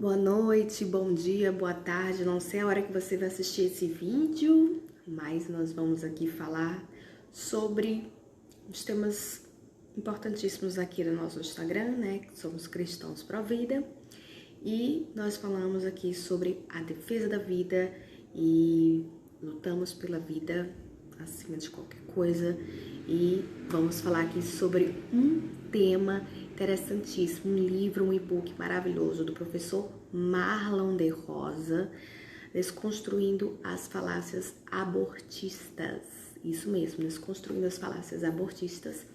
Boa noite, bom dia, boa tarde. Não sei a hora que você vai assistir esse vídeo, mas nós vamos aqui falar sobre os temas importantíssimos aqui no nosso Instagram, né? Que somos Cristãos Pró Vida. E nós falamos aqui sobre a defesa da vida e lutamos pela vida acima de qualquer coisa. E vamos falar aqui sobre um tema interessantíssimo, um livro, um e-book maravilhoso do professor Marlon de Rosa, Desconstruindo as Falácias Abortistas. Isso mesmo, Desconstruindo as Falácias Abortistas.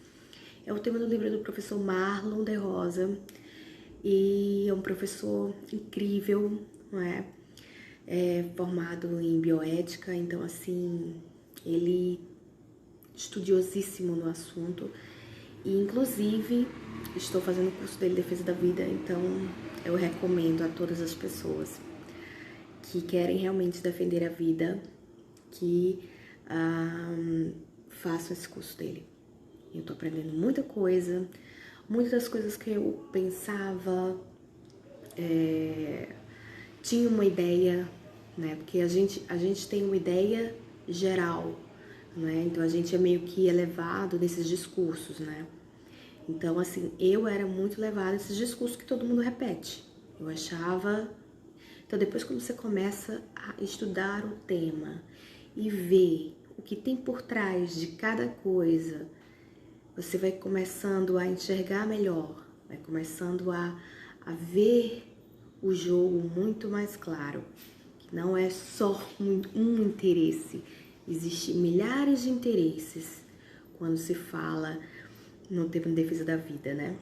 É o tema do livro do professor Marlon de Rosa e é um professor incrível, não é? É formado em bioética, então assim, ele estudiosíssimo no assunto e inclusive estou fazendo o curso dele Defesa da Vida, então eu recomendo a todas as pessoas que querem realmente defender a vida que façam esse curso dele. Eu tô aprendendo muita coisa, muitas das coisas que eu pensava, tinha uma ideia, né? Porque a gente tem uma ideia geral, né? Então a gente é meio que elevado nesses discursos, né? Então, assim, eu era muito levada a esses discursos que todo mundo repete. Eu achava... Então, depois quando você começa a estudar o tema e ver o que tem por trás de cada coisa, você vai começando a enxergar melhor, vai começando a ver o jogo muito mais claro. Que não é só um interesse, existem milhares de interesses quando se fala no tema de defesa da vida, né?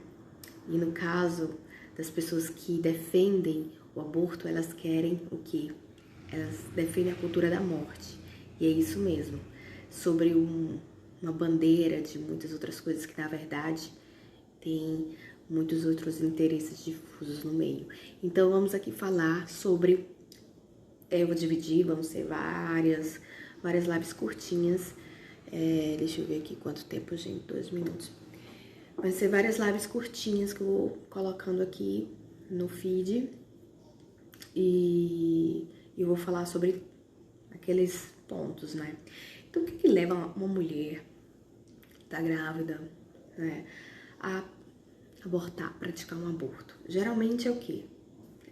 E no caso das pessoas que defendem o aborto, elas querem o quê? Elas defendem a cultura da morte. E é isso mesmo. Sobre uma bandeira de muitas outras coisas que, na verdade, tem muitos outros interesses difusos no meio. Então, vamos aqui falar sobre... Eu vou dividir, vão ser várias lives curtinhas. Deixa eu ver aqui quanto tempo, gente. 2 minutos. Vai ser várias lives curtinhas que eu vou colocando aqui no feed. E eu vou falar sobre aqueles pontos, né? Então, o que leva uma mulher que tá grávida, né, a abortar, praticar um aborto? Geralmente é o quê?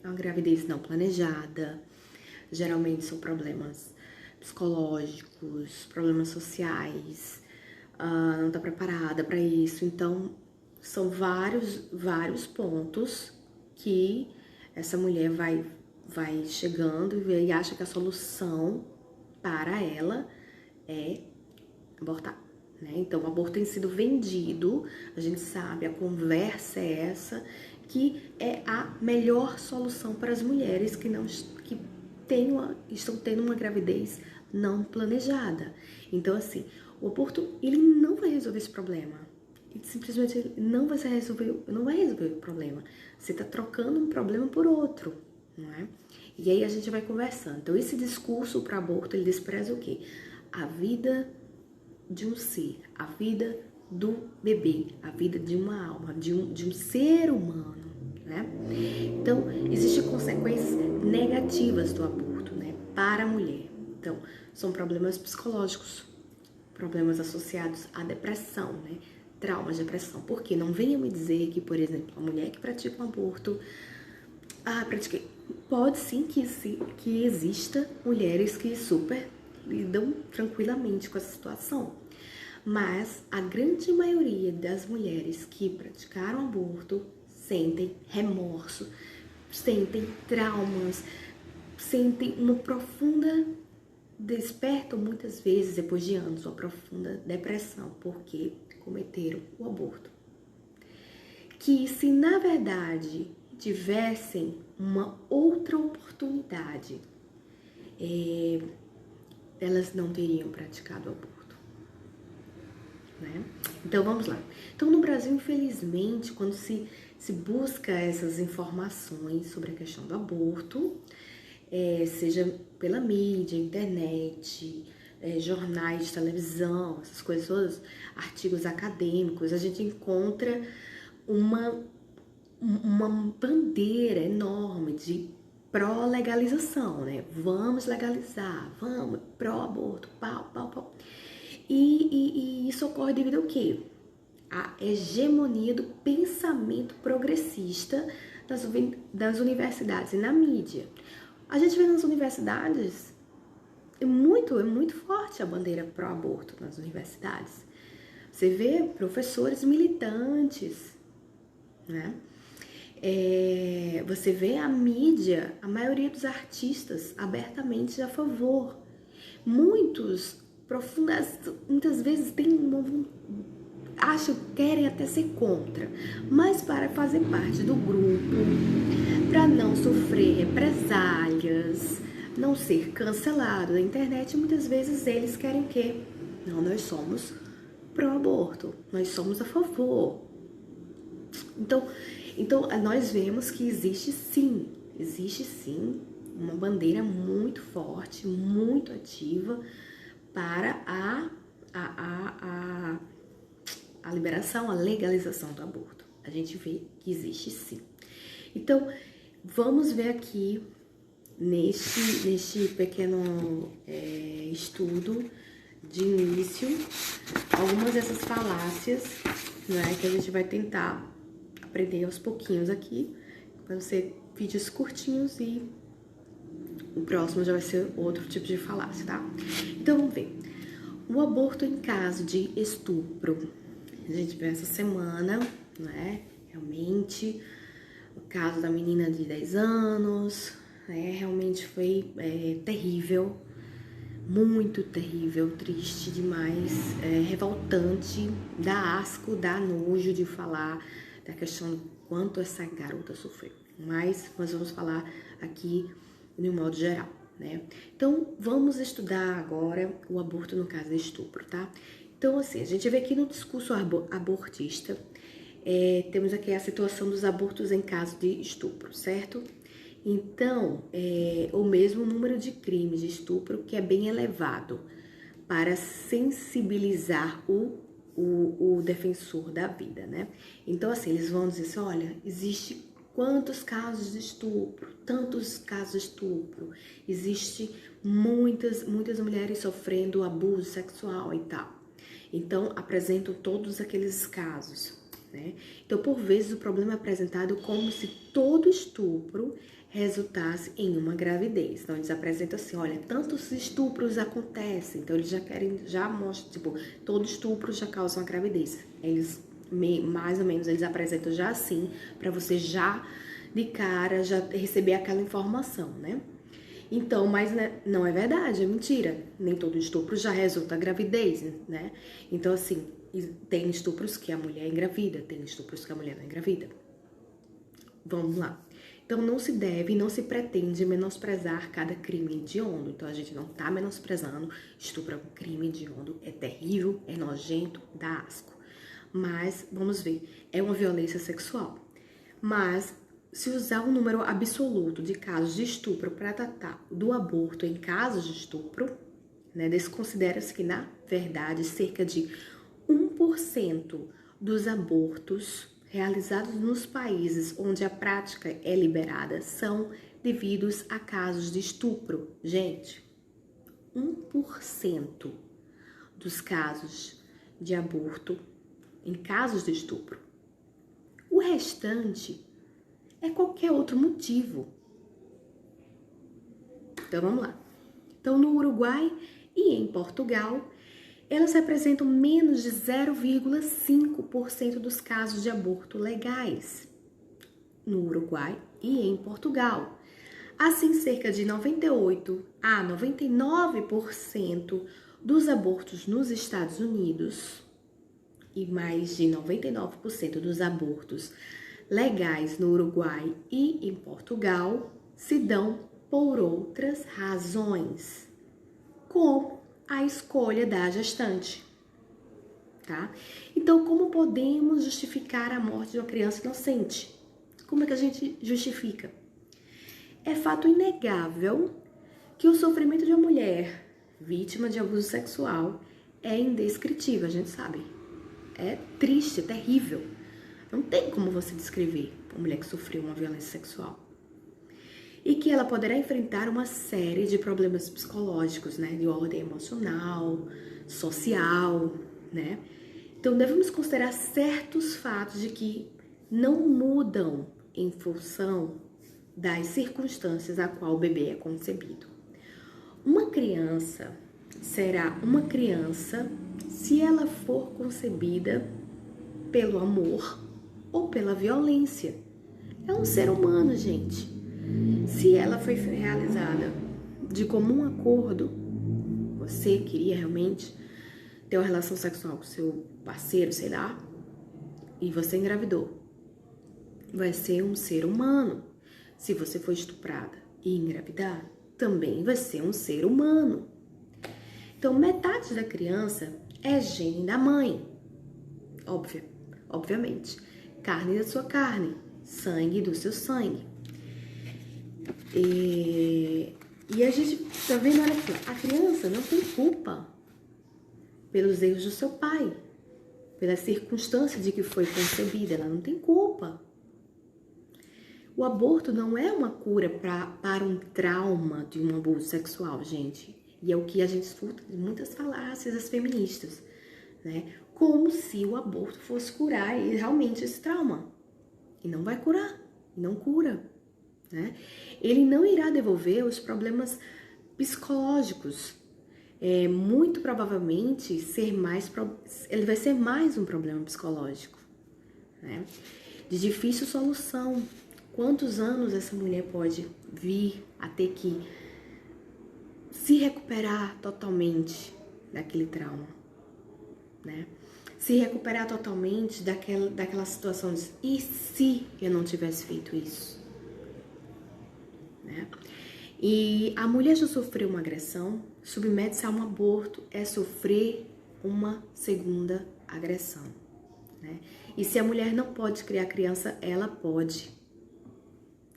É uma gravidez não planejada, geralmente são problemas psicológicos, problemas sociais, não tá preparada para isso. Então, são vários pontos que essa mulher vai chegando e acha que a solução para ela é abortar, né? Então, o aborto tem sido vendido, a gente sabe, a conversa é essa, que é a melhor solução para as mulheres que estão tendo uma gravidez não planejada. Então, assim, o aborto, ele não vai resolver esse problema. Ele simplesmente não vai resolver o problema. Você está trocando um problema por outro, não é? E aí a gente vai conversando. Então, esse discurso para aborto, ele despreza o quê? A vida de um ser, a vida do bebê, a vida de uma alma, de um ser humano, né? Então, existem consequências negativas do aborto, né, para a mulher. Então, são problemas psicológicos, problemas associados à depressão, né, traumas, depressão. Porque não venha me dizer que, por exemplo, a mulher que pratica um aborto, pratiquei. Pode sim que exista mulheres que super lidam tranquilamente com essa situação. Mas a grande maioria das mulheres que praticaram aborto sentem remorso, sentem traumas, sentem uma profunda, despertam muitas vezes, depois de anos, uma profunda depressão, porque cometeram o aborto. Que se na verdade tivessem uma outra oportunidade, elas não teriam praticado o aborto, né? Então vamos lá. Então no Brasil, infelizmente, quando se busca essas informações sobre a questão do aborto, seja pela mídia, internet, jornais, televisão, essas coisas todas, artigos acadêmicos, a gente encontra uma uma bandeira enorme de pró-legalização, né? Vamos legalizar, vamos, pró-aborto, pau, pau, pau. E isso ocorre devido ao quê? A hegemonia do pensamento progressista das universidades e na mídia. A gente vê nas universidades, é muito forte a bandeira pró-aborto nas universidades. Você vê professores militantes, né? Você vê a mídia, a maioria dos artistas abertamente a favor. Muitas vezes querem até ser contra, mas para fazer parte do grupo, para não sofrer represálias, não ser cancelado na internet, muitas vezes eles querem o quê? Não, nós somos pró-aborto, nós somos a favor. Então nós vemos que existe sim uma bandeira muito forte, muito ativa para a liberação, a legalização do aborto. A gente vê que existe sim. Então, vamos ver aqui neste pequeno estudo de início algumas dessas falácias, né, que a gente vai tentar aprender aos pouquinhos aqui. Vão ser vídeos curtinhos e o próximo já vai ser outro tipo de falácia, tá? Então, vamos ver. O aborto em caso de estupro. A gente viu essa semana, né? Realmente, o caso da menina de 10 anos, né? Realmente foi terrível, muito terrível, triste demais, revoltante, dá asco, dá nojo de falar da questão do quanto essa garota sofreu. Mas nós vamos falar aqui de um modo geral, né? Então, vamos estudar agora o aborto no caso de estupro, tá? Então, assim, a gente vê aqui no discurso abortista, temos aqui a situação dos abortos em caso de estupro, certo? Então, o mesmo número de crimes de estupro que é bem elevado para sensibilizar o defensor da vida, né? Então, assim, eles vão dizer assim, olha, existe quantos casos de estupro, tantos casos de estupro, existe muitas mulheres sofrendo abuso sexual e tal. Então, apresentam todos aqueles casos, né? Então, por vezes, o problema é apresentado como se todo estupro resultasse em uma gravidez. Então, eles apresentam assim, olha, tantos estupros acontecem. Então, eles já mostram, tipo, todo estupro já causa uma gravidez. Eles, mais ou menos, eles apresentam já assim, para você já, de cara, já receber aquela informação, né? Então, mas não é verdade, é mentira. Nem todo estupro já resulta em gravidez, né? Então, assim, tem estupros que a mulher engravida, tem estupros que a mulher não engravida. Vamos lá. Então, não se deve, não se pretende menosprezar cada crime hediondo. Então, a gente não tá menosprezando. Estupro é um crime hediondo, é terrível, é nojento, dá asco. Mas, vamos ver, é uma violência sexual. Mas, se usar um número absoluto de casos de estupro para tratar do aborto em casos de estupro, né, desconsidera-se que, na verdade, cerca de 1% dos abortos realizados nos países onde a prática é liberada são devidos a casos de estupro. Gente, 1% dos casos de aborto em casos de estupro. O restante é qualquer outro motivo. Então, vamos lá. Então, no Uruguai e em Portugal, elas representam menos de 0,5% dos casos de aborto legais. No Uruguai e em Portugal. Assim, cerca de 98 a 99% dos abortos nos Estados Unidos e mais de 99% dos abortos legais no Uruguai e em Portugal se dão por outras razões, como a escolha da gestante, tá? Então, como podemos justificar a morte de uma criança inocente? Como é que a gente justifica? É fato inegável que o sofrimento de uma mulher vítima de abuso sexual é indescritível, a gente sabe. É triste, é terrível. Não tem como você descrever. uma mulher que sofreu uma violência sexual. E que ela poderá enfrentar uma série de problemas psicológicos, né, de ordem emocional, social, né? Então, devemos considerar certos fatos de que não mudam em função das circunstâncias a qual o bebê é concebido. Uma criança será uma criança se ela for concebida pelo amor ou pela violência. É um ser humano, gente. Se ela foi realizada de comum acordo, você queria realmente ter uma relação sexual com seu parceiro, sei lá, e você engravidou, vai ser um ser humano. Se você for estuprada e engravidar, também vai ser um ser humano. Então, metade da criança é gene da mãe, obviamente. Carne da sua carne, sangue do seu sangue. E a gente tá vendo, olha aqui, a criança não tem culpa pelos erros do seu pai, pela circunstância de que foi concebida, ela não tem culpa. O aborto não é uma cura para um trauma de um abuso sexual, gente. E é o que a gente escuta de muitas falácias das feministas, né? Como se o aborto fosse curar realmente esse trauma. E não vai curar, e não cura, né? Ele não irá devolver os problemas psicológicos. Muito provavelmente ele vai ser mais um problema psicológico, né? De difícil solução. Quantos anos essa mulher pode vir a ter que se recuperar totalmente daquele trauma, né? Se recuperar totalmente daquela situação de e se eu não tivesse feito isso, né? E a mulher já sofreu uma agressão, submete-se a um aborto, é sofrer uma segunda agressão, né? E se a mulher não pode criar criança, ela pode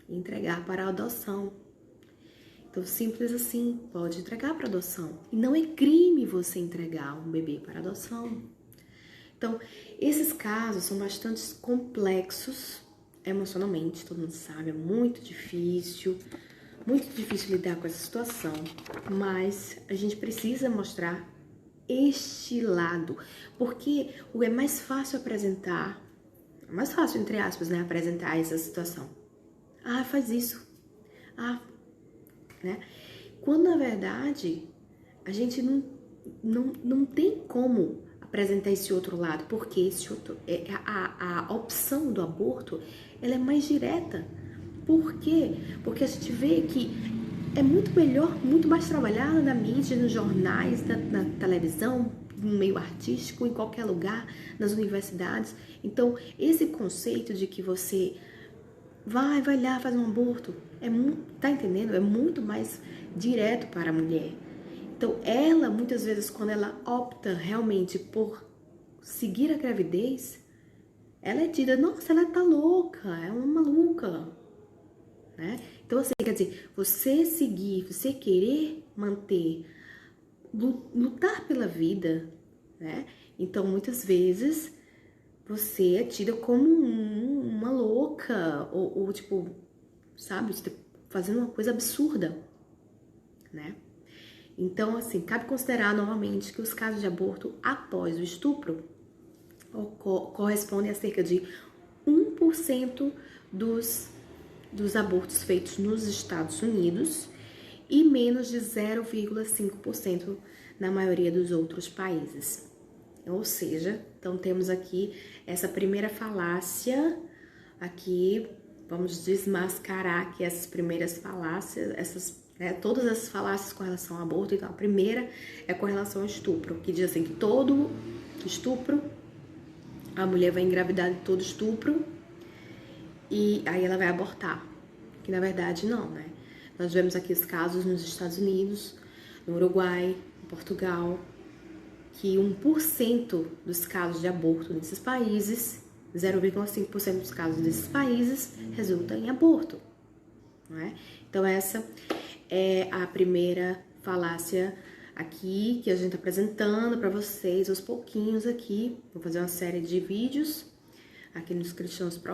entregar para a adoção. Então, simples assim, pode entregar para adoção. E não é crime você entregar um bebê para adoção. Então, esses casos são bastante complexos emocionalmente, todo mundo sabe, é muito difícil lidar com essa situação, mas a gente precisa mostrar este lado, porque é mais fácil apresentar, mais fácil, entre aspas, né, apresentar essa situação. Ah, faz isso. Ah, né? Quando, na verdade, a gente não tem como apresentar esse outro lado, porque esse outro, a opção do aborto, ela é mais direta. Por quê? Porque a gente vê que é muito melhor, muito mais trabalhado na mídia, nos jornais, na televisão, no meio artístico, em qualquer lugar, nas universidades. Então, esse conceito de que você vai lá, faz um aborto, tá entendendo? É muito mais direto para a mulher. Então, ela, muitas vezes, quando ela opta realmente por seguir a gravidez, ela é dita, nossa, ela tá louca, é uma maluca, né? Então, assim, quer dizer, você querer manter, lutar pela vida, né? Então, muitas vezes, você é tida como uma louca, ou tipo, sabe, você tá fazendo uma coisa absurda, né? Então, assim, cabe considerar novamente que os casos de aborto após o estupro correspondem a cerca de 1% dos abortos feitos nos Estados Unidos e menos de 0,5% na maioria dos outros países. Ou seja, então temos aqui essa primeira falácia, aqui vamos desmascarar aqui essas primeiras falácias, todas essas falácias com relação ao aborto. Então a primeira é com relação ao estupro, que diz assim que todo estupro, a mulher vai engravidar de todo estupro e aí ela vai abortar, que na verdade não, né? Nós vemos aqui os casos nos Estados Unidos, no Uruguai, em Portugal, que 1% dos casos de aborto nesses países, 0,5% dos casos desses países resulta em aborto, não é? Então essa é a primeira falácia aqui que a gente está apresentando para vocês aos pouquinhos aqui. Vou fazer uma série de vídeos aqui nos Cristãos Pro